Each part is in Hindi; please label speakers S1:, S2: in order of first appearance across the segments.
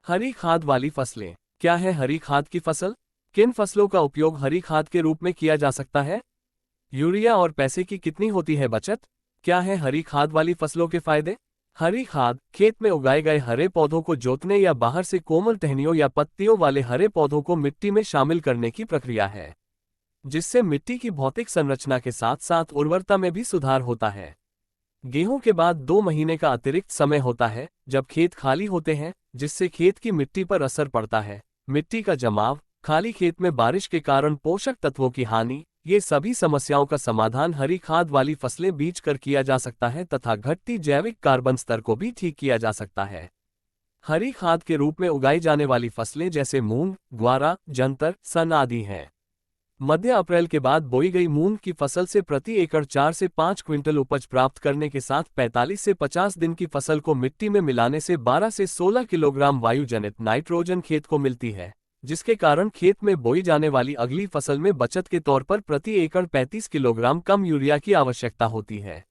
S1: हरी खाद वाली फसलें। क्या है हरी खाद की फसल? किन फसलों का उपयोग हरी खाद के रूप में किया जा सकता है? यूरिया और पैसे की कितनी होती है बचत? क्या है हरी खाद वाली फसलों के फायदे? हरी खाद खेत में उगाए गए हरे पौधों को जोतने या बाहर से कोमल टहनियों या पत्तियों वाले हरे पौधों को मिट्टी में शामिल करने की प्रक्रिया है, जिससे मिट्टी की भौतिक संरचना के साथ साथ उर्वरता में भी सुधार होता है। गेहूं के बाद 2 महीने का अतिरिक्त समय होता है जब खेत खाली होते हैं, जिससे खेत की मिट्टी पर असर पड़ता है। मिट्टी का जमाव, खाली खेत में बारिश के कारण पोषक तत्वों की हानि, ये सभी समस्याओं का समाधान हरी खाद वाली फसलें बीज कर किया जा सकता है तथा घटती जैविक कार्बन स्तर को भी ठीक किया जा सकता है। हरी खाद के रूप में उगाई जाने वाली फसलें जैसे मूंग, ग्वारा, जंतर, सन आदि हैं। मध्य अप्रैल के बाद बोई गई मूंग की फसल से प्रति एकड़ 4 से 5 क्विंटल उपज प्राप्त करने के साथ 45 से 50 दिन की फसल को मिट्टी में मिलाने से 12 से 16 किलोग्राम वायुजनित नाइट्रोजन खेत को मिलती है, जिसके कारण खेत में बोई जाने वाली अगली फसल में बचत के तौर पर प्रति एकड़ 35 किलोग्राम कम यूरिया की आवश्यकता होती है।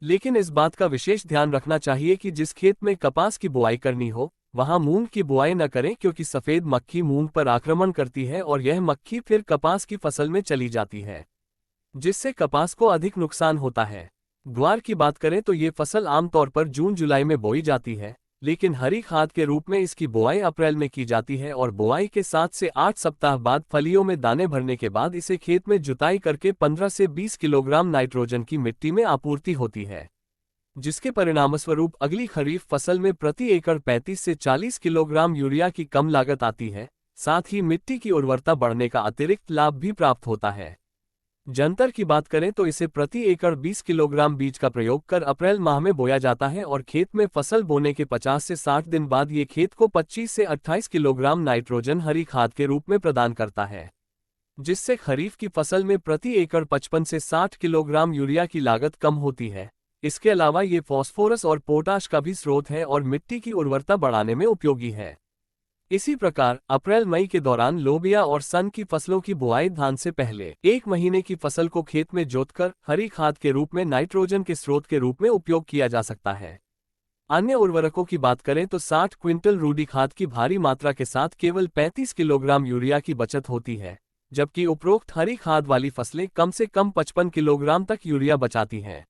S1: लेकिन इस बात का विशेष ध्यान रखना चाहिए कि जिस खेत में कपास की बुआई करनी हो, वहां मूंग की बुआई न करें, क्योंकि सफेद मक्खी मूंग पर आक्रमण करती है और यह मक्खी फिर कपास की फसल में चली जाती है, जिससे कपास को अधिक नुकसान होता है। ग्वार की बात करें तो ये फसल आमतौर पर जून-जुलाई में बोई जाती है, लेकिन हरी खाद के रूप में इसकी बुआई अप्रैल में की जाती है और बुआई के 7 से 8 सप्ताह बाद फलियों में दाने भरने के बाद इसे खेत में जुताई करके 15 से 20 किलोग्राम नाइट्रोजन की मिट्टी में आपूर्ति होती है, जिसके परिणामस्वरूप अगली खरीफ फसल में प्रति एकड़ 35 से 40 किलोग्राम यूरिया की कम लागत आती है। साथ ही मिट्टी की उर्वरता बढ़ने का अतिरिक्त लाभ भी प्राप्त होता है। जंतर की बात करें तो इसे प्रति एकड़ 20 किलोग्राम बीज का प्रयोग कर अप्रैल माह में बोया जाता है और खेत में फसल बोने के 50 से 60 दिन बाद ये खेत को 25 से 28 किलोग्राम नाइट्रोजन हरी खाद के रूप में प्रदान करता है, जिससे खरीफ की फसल में प्रति एकड़ 55 से 60 किलोग्राम यूरिया की लागत कम होती है। इसके अलावा ये फास्फोरस और पोटाश का भी स्रोत है और मिट्टी की उर्वरता बढ़ाने में उपयोगी है। इसी प्रकार अप्रैल मई के दौरान लोबिया और सन की फसलों की बुआई धान से पहले 1 महीने की फसल को खेत में जोतकर हरी खाद के रूप में नाइट्रोजन के स्रोत के रूप में उपयोग किया जा सकता है। अन्य उर्वरकों की बात करें तो 60 क्विंटल रूडी खाद की भारी मात्रा के साथ केवल 35 किलोग्राम यूरिया की बचत होती है, जबकि उपरोक्त हरी खाद वाली फसलें कम से कम 55 किलोग्राम तक यूरिया बचाती हैं।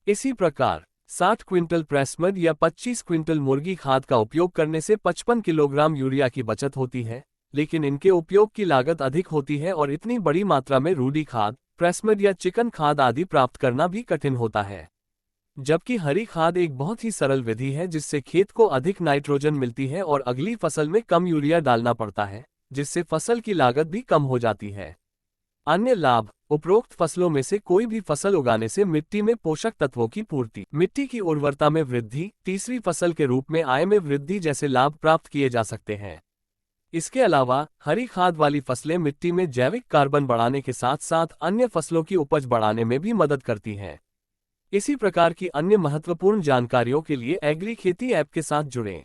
S1: इसी प्रकार 60 क्विंटल प्रेसमड या 25 क्विंटल मुर्गी खाद का उपयोग करने से 55 किलोग्राम यूरिया की बचत होती है, लेकिन इनके उपयोग की लागत अधिक होती है और इतनी बड़ी मात्रा में रूडी खाद, प्रेसमड या चिकन खाद आदि प्राप्त करना भी कठिन होता है। जबकि हरी खाद एक बहुत ही सरल विधि है जिससे खेत को अधिक नाइट्रोजन मिलती है और अगली फसल में कम यूरिया डालना पड़ता है, जिससे फसल की लागत भी कम हो जाती है। अन्य लाभ, उपरोक्त फसलों में से कोई भी फसल उगाने से मिट्टी में पोषक तत्वों की पूर्ति, मिट्टी की उर्वरता में वृद्धि, तीसरी फसल के रूप में आय में वृद्धि जैसे लाभ प्राप्त किए जा सकते हैं। इसके अलावा हरी खाद वाली फसलें मिट्टी में जैविक कार्बन बढ़ाने के साथ साथ अन्य फसलों की उपज बढ़ाने में भी मदद करती हैं। इसी प्रकार की अन्य महत्वपूर्ण जानकारियों के लिए एग्री खेती ऐप के साथ जुड़ें।